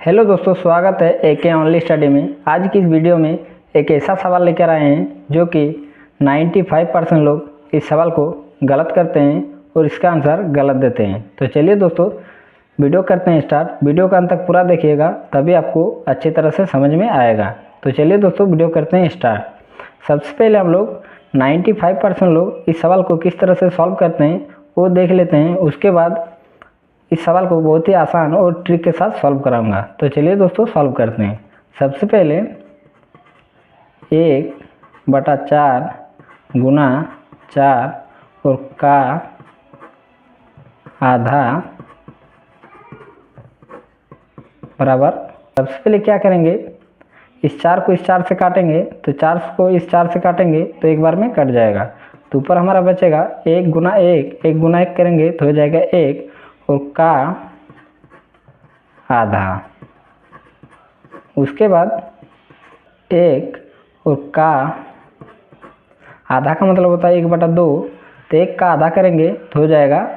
Hello दोस्तों, स्वागत है एके ओनली स्टडी में। आज की इस वीडियो में एक ऐसा सवाल लेकर आए हैं जो कि 95% लोग इस सवाल को गलत करते हैं और इसका आंसर गलत देते हैं। तो चलिए दोस्तों, वीडियो करते हैं स्टार्ट। वीडियो का अंत तक पूरा देखिएगा, तभी आपको अच्छी तरह से समझ में आएगा। तो चलिए दोस्तों, वीडियो करते हैं स्टार्ट। सबसे पहले हम लोग 95% लोग इस सवाल को किस तरह से सॉल्व करते हैं वो देख लेते हैं। उसके बाद इस सवाल को बहुत ही आसान और ट्रिक के साथ सॉल्व कराऊंगा। तो चलिए दोस्तों, सॉल्व करते हैं। सबसे पहले 1/4 गुना 4 और का आधा बराबर। सबसे पहले क्या करेंगे, इस 4 को इस 4 से काटेंगे, तो 4 को इस 4 से काटेंगे तो एक बार में कट जाएगा। तो ऊपर हमारा बचेगा 1 गुना 1, 1 गुना 1 करेंगे तो हो जाएगा 1 और का आधा। उसके बाद 1 और का आधा का मतलब होता है 1/2, तो 1 का आधा करेंगे तो हो जाएगा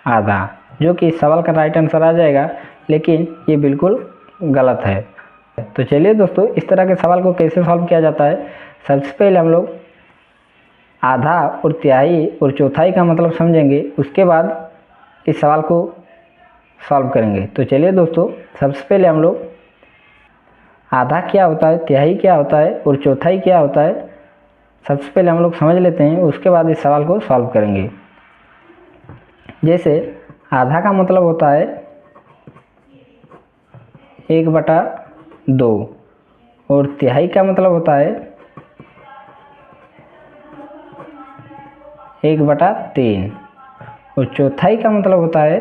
आधा, जो कि इस सवाल का राइट आंसर आ जाएगा। लेकिन ये बिल्कुल गलत है। तो चलिए दोस्तों, इस तरह के सवाल को कैसे सॉल्व किया जाता है। सबसे पहले हम लोग आधा और तिहाई और चौथाई का मतलब समझेंगे, उसके बाद इस सवाल को सॉल्व करेंगे। तो चलिए दोस्तों, सबसे पहले हम लोग आधा क्या होता है, तिहाई क्या होता है और चौथाई क्या होता है, सबसे पहले हम लोग समझ लेते हैं। उसके बाद इस सवाल को सॉल्व करेंगे। जैसे आधा का मतलब होता है 1/2 और तिहाई का मतलब होता है 1/3 और चौथाई का मतलब होता है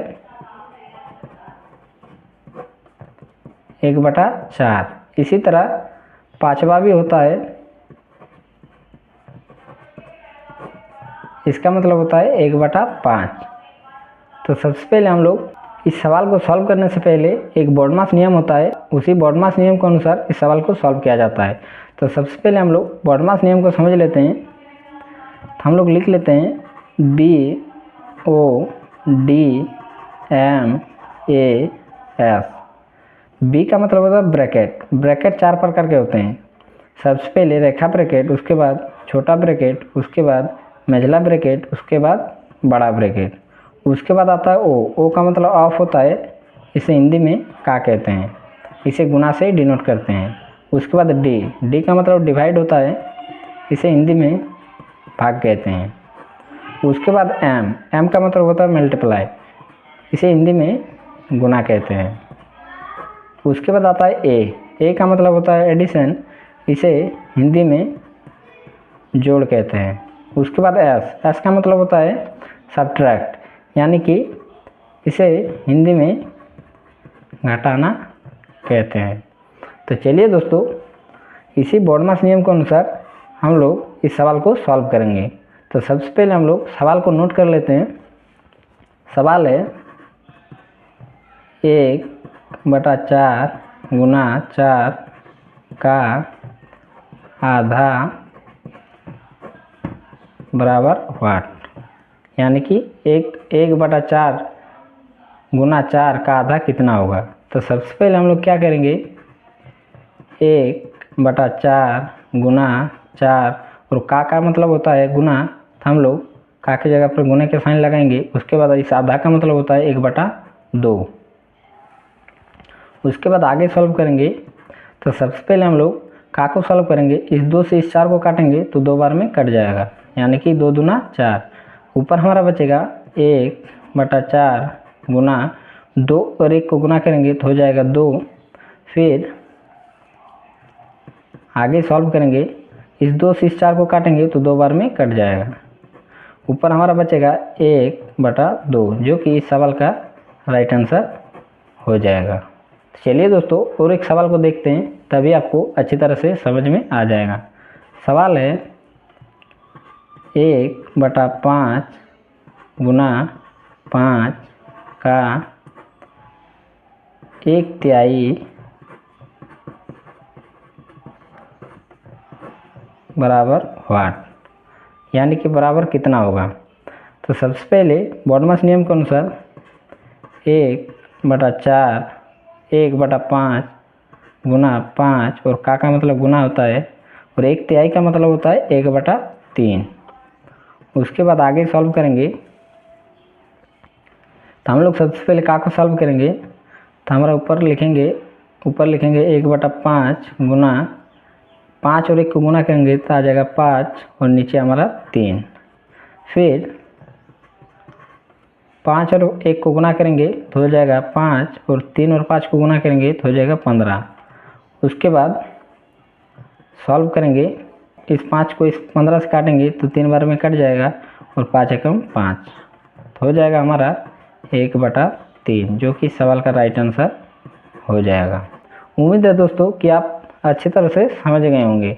1/4। इसी तरह पांचवा भी होता है, इसका मतलब होता है 1/5। तो सबसे पहले हम लोग इस सवाल को सॉल्व करने से पहले एक बॉडमास नियम होता है, उसी बॉडमास नियम के अनुसार इस सवाल को सॉल्व किया जाता है। तो सबसे पहले हम लोग बॉडमास नियम को समझ लेते हैं। तो हम लोग लिख लेते हैं BODMAS। बी का मतलब होता है ब्रैकेट। ब्रैकेट 4 प्रकार के होते हैं। सबसे पहले रेखा ब्रैकेट, उसके बाद छोटा ब्रैकेट, उसके बाद मेजला ब्रैकेट, उसके बाद बड़ा ब्रैकेट। उसके बाद आता है ओ का मतलब ऑफ होता है, इसे हिंदी में का कहते हैं, इसे गुना से डिनोट करते हैं। उसके बाद डी का मतलब डिवाइड होता है, इसे हिंदी में भाग कहते हैं। उसके बाद एम का मतलब होता है मल्टीप्लाई, इसे हिंदी में गुना कहते हैं। उसके बाद आता है ए का मतलब होता है एडिशन, इसे हिंदी में जोड़ कहते हैं। उसके बाद एस का मतलब होता है सब्ट्रैक्ट, यानी कि इसे हिंदी में घटाना कहते हैं। तो चलिए दोस्तों, इसी बॉडमास नियम के अनुसार हम लोग इस सवाल को सॉल्व करेंगे। तो सबसे पहले हम लोग सवाल को नोट कर लेते हैं। सवाल है 1/4 गुना 4 का आधा बराबर वाट, यानी कि 1/4 गुना 4 का आधा कितना होगा। तो सबसे पहले हम लोग क्या करेंगे, 1/4 गुना 4 और का मतलब होता है गुना, तो हम लोग का की जगह पर गुने के साइन लगाएंगे। उसके बाद इस आधा का मतलब होता है 1/2। उसके बाद आगे सॉल्व करेंगे। तो सबसे पहले हम लोग का को सॉल्व करेंगे, इस 2 से इस 4 को काटेंगे तो 2 बार में कट जाएगा, यानी कि 2 दूना 4। ऊपर हमारा बचेगा 1/4 गुना 2 और 1 को गुना करेंगे तो हो जाएगा 2। फिर आगे सॉल्व करेंगे, इस 2 से इस 4 को काटेंगे तो 2 बार में कट जाएगा। ऊपर हमारा बचेगा 1/2, जो कि इस सवाल का राइट आंसर हो जाएगा। चलिए दोस्तों, और एक सवाल को देखते हैं, तभी आपको अच्छी तरह से समझ में आ जाएगा। सवाल है 1/5 गुना 5 का 1/3 बराबर वाट, यानी कि बराबर कितना होगा। तो सबसे पहले बॉडमास नियम के अनुसार 1/4 1/5 गुना 5 और का मतलब गुना होता है और 1/3 का मतलब होता है 1/3। उसके बाद आगे सॉल्व करेंगे तो हम लोग सबसे पहले को सॉल्व करेंगे तो हमारा ऊपर लिखेंगे 1/5 गुना 5 और 1 को गुना करेंगे तो आ जाएगा 5 और नीचे हमारा 3। फिर 5 और 1 को गुना करेंगे तो हो जाएगा 5 और 3 और 5 को गुना करेंगे तो हो जाएगा 15। उसके बाद सॉल्व करेंगे, इस 5 को इस 15 से काटेंगे तो 3 बार में कट जाएगा और 5 एकम 5 तो हो जाएगा हमारा 1/3, जो कि सवाल का राइट आंसर हो जाएगा। उम्मीद है दोस्तों कि आप अच्छी तरह से समझ गए होंगे।